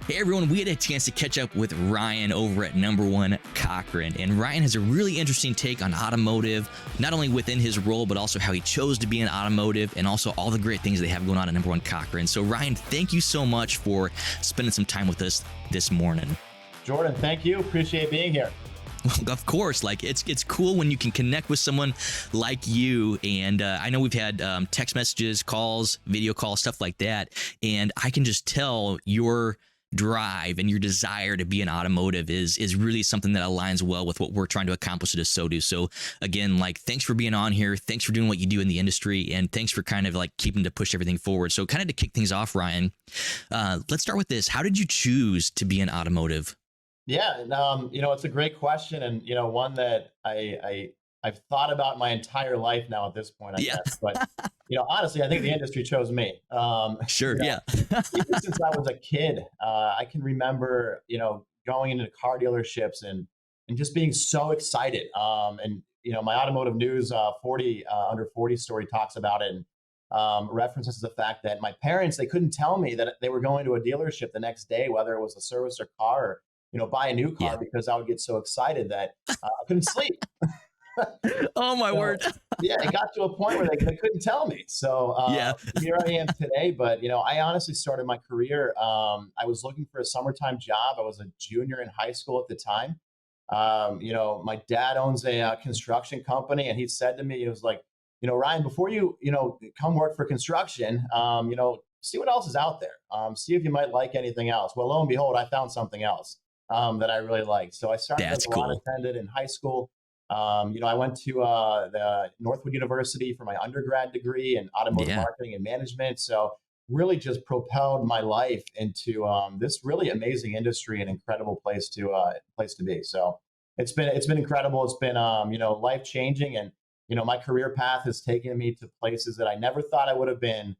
Hey everyone, we had a chance to catch up with Ryan over at Number One Cochran, and Ryan has a really interesting take on automotive, not only within his role, but also how he chose to be in automotive and also all the great things they have going on at Number One Cochran. So Ryan, thank you so much for spending some time with us this morning. Jordan, thank you. Appreciate being here. Well, of course, like it's cool when you can connect with someone like you. And I know we've had text messages, calls, video calls, stuff like that. And I can just tell your drive and your desire to be in automotive is really something that aligns well with what we're trying to accomplish at ASOTU. So again, like, thanks for being on here. Thanks for doing what you do in the industry. And thanks for kind of like keeping to push everything forward. So kind of to kick things off, Ryan, let's start with this. How did you choose to be in automotive? Yeah, it's a great question, and one that I've thought about my entire life now at this point, I guess. But honestly, I think the industry chose me. Sure, yeah. Even since I was a kid, I can remember going into car dealerships and just being so excited. And my Automotive News 40 under 40 story talks about it and references the fact that my parents, they couldn't tell me that they were going to a dealership the next day, whether it was a service or car, or buy a new car, because I would get so excited that I couldn't sleep. Oh my word. Yeah, it got to a point where they couldn't tell me. So here I am today. But I honestly started my career. I was looking for a summertime job. I was a junior in high school at the time. My dad owns a construction company, and he said to me, he was like, Ryan, before you come work for construction, see what else is out there. See if you might like anything else. Well, lo and behold, I found something else that I really liked. So I started as a lawn attendant in high school. I went to the Northwood University for my undergrad degree in automotive marketing and management. So really just propelled my life into this really amazing industry and incredible place to be. So it's been incredible. It's been life changing, and my career path has taken me to places that I never thought I would have been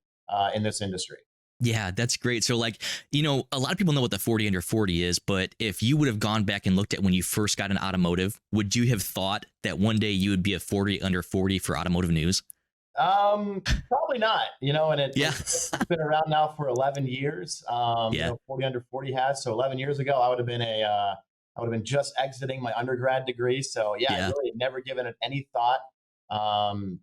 in this industry. Yeah, that's great. So like, a lot of people know what the 40 under 40 is, but if you would have gone back and looked at when you first got in automotive, would you have thought that one day you would be a 40 under 40 for automotive news? Probably not, and it's been around now for 11 years. 40 under 40 has. So 11 years ago, I would have been just exiting my undergrad degree. So I really never given it any thought.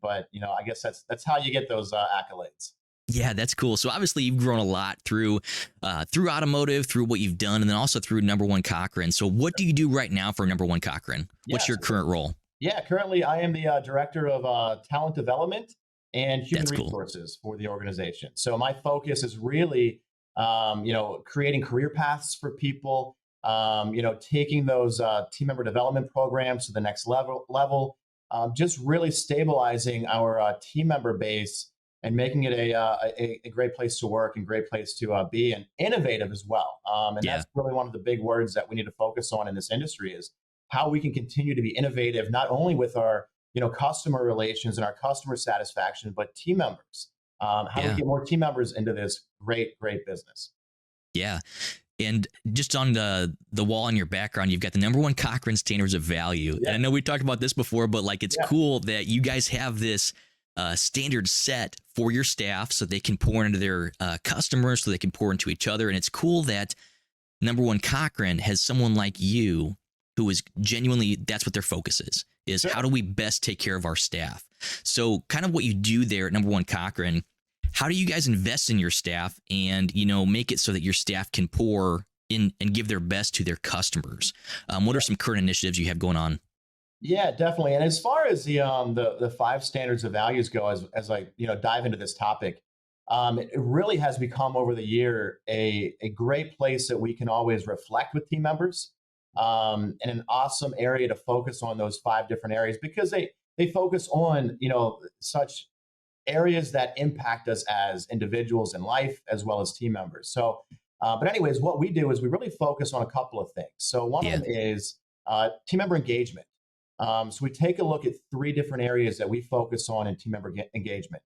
But I guess that's how you get those accolades. Yeah, that's cool. So obviously you've grown a lot through automotive, through what you've done, and then also through Number One Cochran. So what do you do right now for Number One Cochran? What's your current role? Yeah, currently I am the director of talent development and human resources for the organization. So my focus is really, creating career paths for people, taking those team member development programs to the next level, just really stabilizing our team member base and making it a great place to work and great place to be, and innovative as well. And that's really one of the big words that we need to focus on in this industry, is how we can continue to be innovative, not only with our customer relations and our customer satisfaction, but team members. How do we get more team members into this great business? Yeah. And just on the wall in your background, you've got the Number One Cochran standards of value. And I know we talked about this before, but like, it's cool that you guys have this standard set for your staff so they can pour into their customers, so they can pour into each other. And it's cool that Number One Cochran has someone like you who is genuinely, that's what their focus is how do we best take care of our staff? So kind of what you do there at Number One Cochran, how do you guys invest in your staff and, make it so that your staff can pour in and give their best to their customers? What are some current initiatives you have going on? Yeah, definitely. And as far as the 5 standards of values go, as I dive into this topic, it really has become over the year a great place that we can always reflect with team members, and an awesome area to focus on those 5 different areas, because they focus on such areas that impact us as individuals in life as well as team members. So, but anyways, what we do is we really focus on a couple of things. So one of them is team member engagement. So we take a look at 3 different areas that we focus on in team member engagement.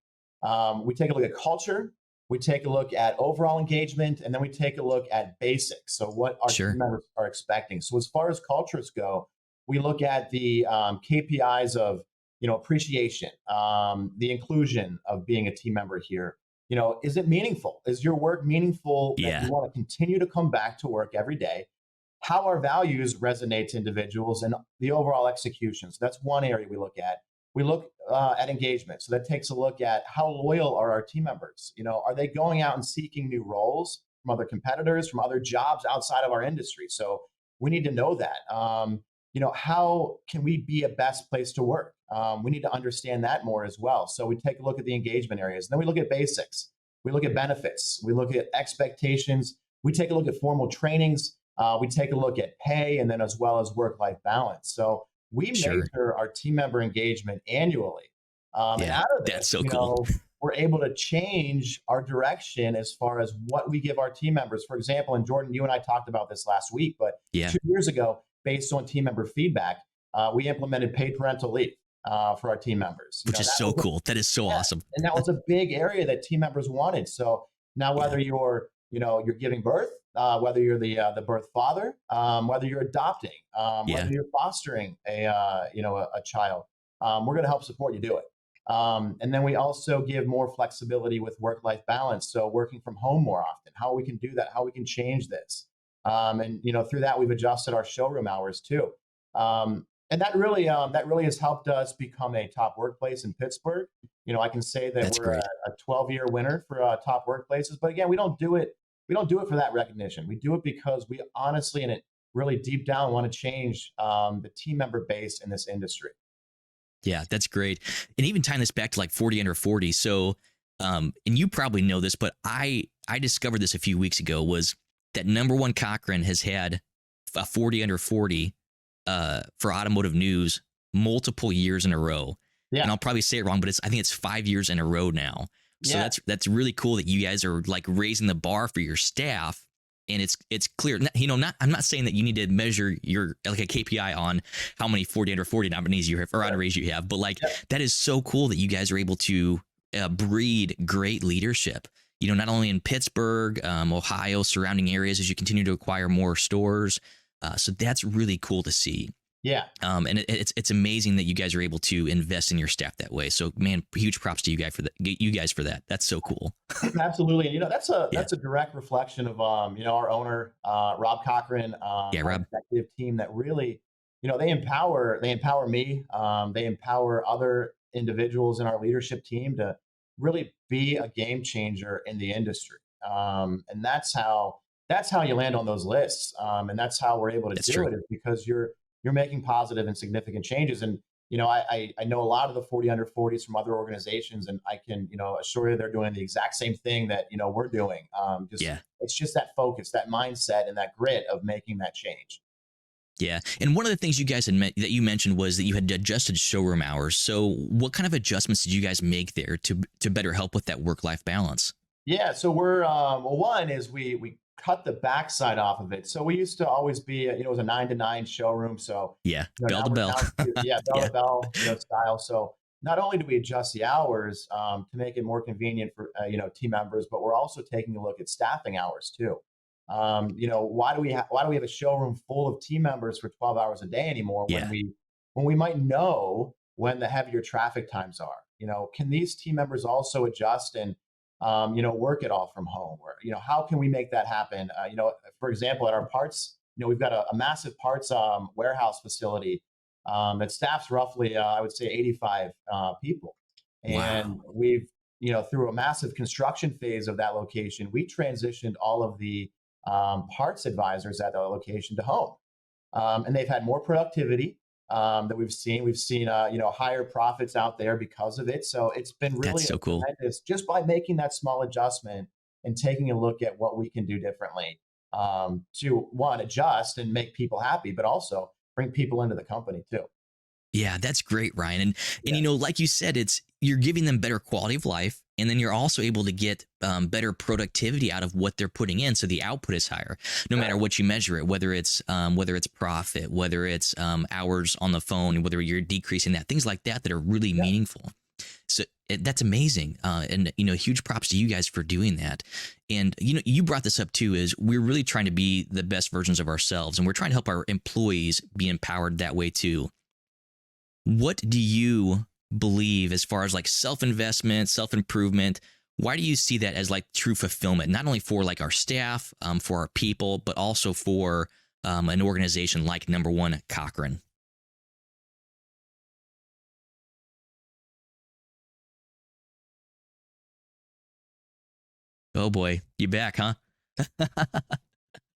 We take a look at culture, we take a look at overall engagement, and then we take a look at basics. So what our team members are expecting. So as far as cultures go, we look at the KPIs of appreciation, the inclusion of being a team member here, is it meaningful? Is your work meaningful that you want to continue to come back to work every day? How our values resonate to individuals and the overall execution. So that's one area we look at. We look at engagement. So that takes a look at how loyal are our team members? Are they going out and seeking new roles from other competitors, from other jobs outside of our industry? So we need to know that. How can we be a best place to work? We need to understand that more as well. So we take a look at the engagement areas. Then we look at basics. We look at benefits. We look at expectations. We take a look at formal trainings. We take a look at pay, and then as well as work-life balance. So we measure our team member engagement annually. And out of this, that's so cool. We're able to change our direction as far as what we give our team members. For example, and Jordan, you and I talked about this last week, but 2 years ago, based on team member feedback, we implemented paid parental leave for our team members. Which is so cool. That is so awesome. And that was a big area that team members wanted. So now whether you're giving birth, whether you're the birth father, whether you're adopting, whether you're fostering a child, we're going to help support you do it. And then we also give more flexibility with work-life balance. So working from home more often, how we can do that, how we can change this. And through that, we've adjusted our showroom hours too. And that really has helped us become a top workplace in Pittsburgh. I can say that we're a 12-year winner for top workplaces. But again, we don't do it for that recognition. We do it because we honestly, and it really deep down, want to change the team member base in this industry. Yeah, that's great. And even tying this back to like 40 under 40. So, and you probably know this, but I discovered this a few weeks ago, was that number one Cochran has had a 40 under 40 for automotive news multiple years in a row. Yeah. And I'll probably say it wrong, but I think it's 5 years in a row now. So that's really cool that you guys are like raising the bar for your staff. And it's clear, I'm not saying that you need to measure your like a KPI on how many 40 under 40 nominees you have or honorees you have, but like that is so cool that you guys are able to breed great leadership. Not only in Pittsburgh, Ohio, surrounding areas as you continue to acquire more stores. So that's really cool to see. Yeah. And it's amazing that you guys are able to invest in your staff that way. So man, huge props to you guys for that. That's so cool. Absolutely. And that's a direct reflection of our owner, Rob Cochran, Rob, executive team that really, they empower me. They empower other individuals in our leadership team to really be a game changer in the industry. And that's how you land on those lists. And that's how we're able to do it, is because you're making positive and significant changes. And, I know a lot of the 40 under 40s from other organizations, and I can, assure you they're doing the exact same thing that, we're doing. It's just that focus, that mindset, and that grit of making that change. Yeah. And one of the things you guys that you mentioned was that you had adjusted showroom hours. So what kind of adjustments did you guys make there to better help with that work-life balance? Yeah. So we're, one is we cut the backside off of it. So we used to always be, it was a 9 to 9 showroom. So bell to bell. Bell to bell style. So not only do we adjust the hours to make it more convenient for team members, but we're also taking a look at staffing hours too. Why do we have a showroom full of team members for 12 hours a day anymore when we might know when the heavier traffic times are? Can these team members also adjust and work it all from home? Or, how can we make that happen? For example, at our parts, we've got a massive parts warehouse facility that staffs roughly, I would say 85 people. And we've, through a massive construction phase of that location, we transitioned all of the parts advisors at the location to home. And they've had more productivity that we've seen. We've seen, higher profits out there because of it. So it's been really so cool, just by making that small adjustment and taking a look at what we can do differently to adjust and make people happy, but also bring people into the company too. Yeah, that's great, Ryan. And like you said, you're giving them better quality of life, and then you're also able to get better productivity out of what they're putting in. So the output is higher, no matter what you measure it, whether it's profit, whether it's hours on the phone, whether you're decreasing that, things like that are really meaningful. So that's amazing. And, huge props to you guys for doing that. And, you brought this up too, is we're really trying to be the best versions of ourselves, and we're trying to help our employees be empowered that way too. What do you believe as far as like self-investment, self-improvement? Why do you see that as like true fulfillment, not only for like our staff, for our people, but also for an organization like number one Cochran? Oh boy, you back, huh?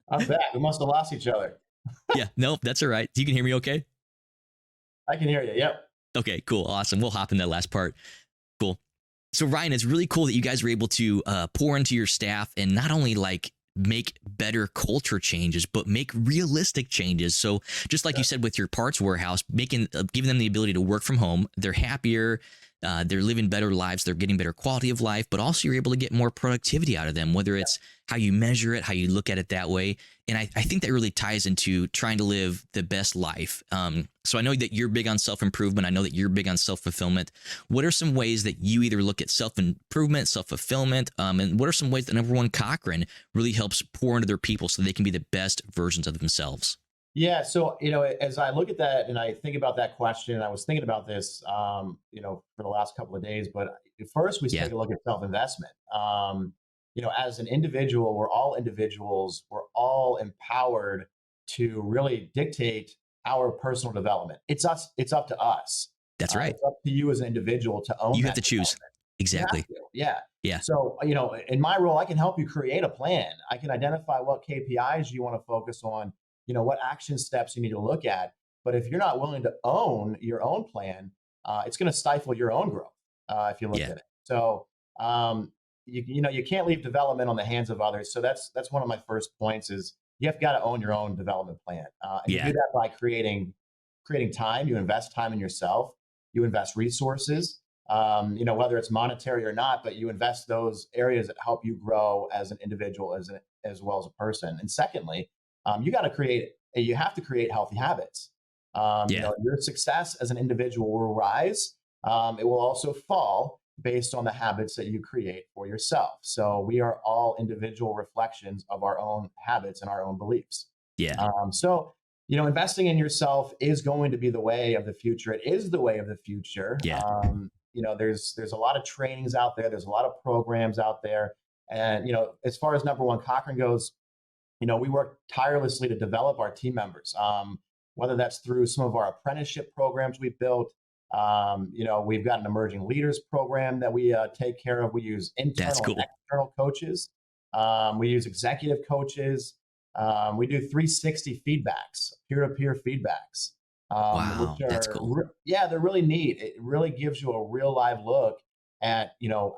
I'm back. We must have lost each other. Yeah, nope, that's all right. You can hear me okay? I can hear you. Yep. Okay, cool. Awesome. We'll hop in that last part. Cool. So Ryan, it's really cool that you guys were able to pour into your staff and not only like make better culture changes, but make realistic changes. So just like you said with your parts warehouse, giving them the ability to work from home, they're happier, they're living better lives, they're getting better quality of life, but also you're able to get more productivity out of them, whether it's how you measure it, how you look at it that way. And I think that really ties into trying to live the best life. So I know that you're big on self-improvement. I know that you're big on self-fulfillment. What are some ways that you either look at self-improvement, self-fulfillment, and what are some ways that number one Cochran really helps pour into their people so they can be the best versions of themselves? Yeah. So, as I look at that and I think about that question, I was thinking about this, for the last couple of days, but first we take a look at self-investment. As an individual, we're all individuals. We're all empowered to really dictate our personal development. It's up to us. That's right. It's up to you as an individual to own. You have to choose. Exactly. Yeah. Yeah. So, in my role, I can help you create a plan. I can identify what KPIs you want to focus on, what action steps you need to look at. But if you're not willing to own your own plan, it's going to stifle your own growth if you look at it. So, you can't leave development on the hands of others. So that's one of my first points is you have got to own your own development plan. And you do that by creating time. You invest time in yourself. You invest resources, whether it's monetary or not, but you invest those areas that help you grow as an individual, as well as a person. And secondly, you have to create healthy habits. Your success as an individual will rise. It will also fall based on the habits that you create for yourself. So we are all individual reflections of our own habits and our own beliefs. Yeah. Investing in yourself is going to be the way of the future. It is the way of the future. Yeah. There's a lot of trainings out there. There's a lot of programs out there. And, as far as number one Cochran goes, we work tirelessly to develop our team members, whether that's through some of our apprenticeship programs we've built. We've got an emerging leaders program that we take care of. We use internal and external coaches. We use executive coaches. We do 360 feedbacks, peer-to-peer feedbacks. Wow, that's cool. They're really neat. It really gives you a real live look at,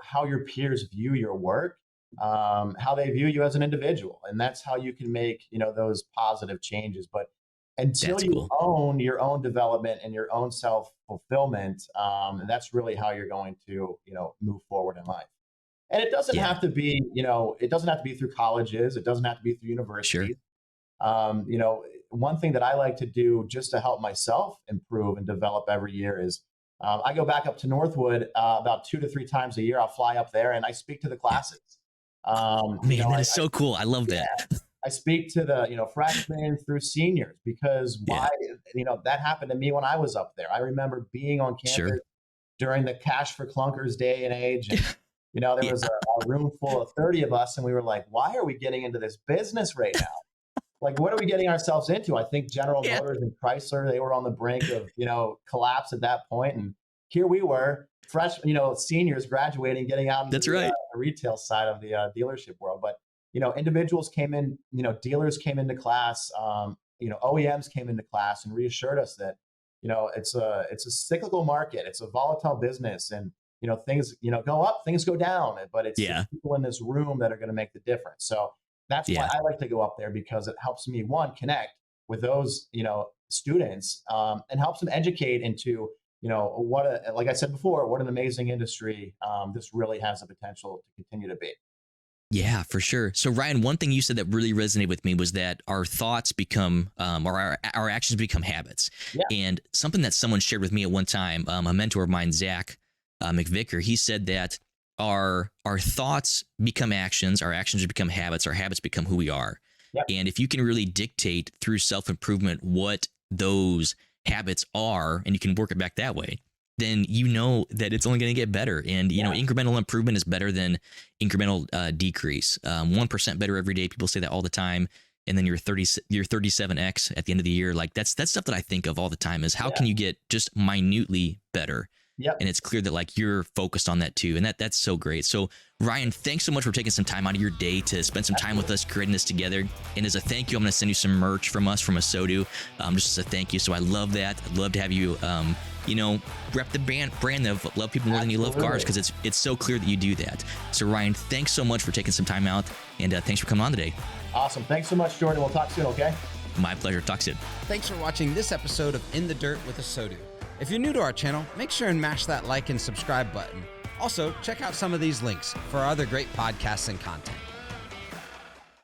how your peers view your work, how they view you as an individual. And that's how you can make, those positive changes. But until you own your own development and your own self-fulfillment, that's really how you're going to, move forward in life. And it doesn't have to be, it doesn't have to be through colleges. It doesn't have to be through universities. Sure. One thing that I like to do just to help myself improve and develop every year is I go back up to Northwood about 2 to 3 times a year. I'll fly up there and I speak to the classes. That is so cool. I love that. I speak to the, freshmen through seniors because that happened to me when I was up there. I remember being on campus during the Cash for Clunkers day and age. And, there was a room full of 30 of us and we were like, why are we getting into this business right now? Like, what are we getting ourselves into? I think General Motors and Chrysler, they were on the brink of, collapse at that point. And here we were, seniors graduating, getting out into the retail side of the dealership world. But individuals came in, dealers came into class, OEMs came into class and reassured us that, it's a cyclical market. It's a volatile business and, things, go up, things go down, but it's the people in this room that are going to make the difference. So that's why I like to go up there because it helps me, one, connect with those, students and helps them educate into, like I said before, what an amazing industry this really has the potential to continue to be. Yeah, for sure. So Ryan, one thing you said that really resonated with me was that our thoughts become, or our actions become habits. Yeah. And something that someone shared with me at one time, a mentor of mine, Zach McVicker, he said that our thoughts become actions, our actions become habits, our habits become who we are. Yep. And if you can really dictate through self-improvement what those habits are, and you can work it back that way, then you know that it's only going to get better. And, you know, incremental improvement is better than incremental decrease. 1% better every day. People say that all the time. And then your 37X at the end of the year. Like that's stuff that I think of all the time is how can you get just minutely better? Yep. And it's clear that like you're focused on that too. And that's so great. So Ryan, thanks so much for taking some time out of your day to spend some time with us creating this together. And as a thank you, I'm going to send you some merch from us from ASOTU, just as a thank you. So I love that. I'd love to have you, you know, rep the brand of love people more than you love cars, because it's so clear that you do that. So Ryan, thanks so much for taking some time out, and thanks for coming on today. Awesome. Thanks so much, Jordan. We'll talk soon, okay? My pleasure. Talk soon. Thanks for watching this episode of In the Dirt with ASOTU. If you're new to our channel, make sure and mash that like and subscribe button. Also, check out some of these links for our other great podcasts and content.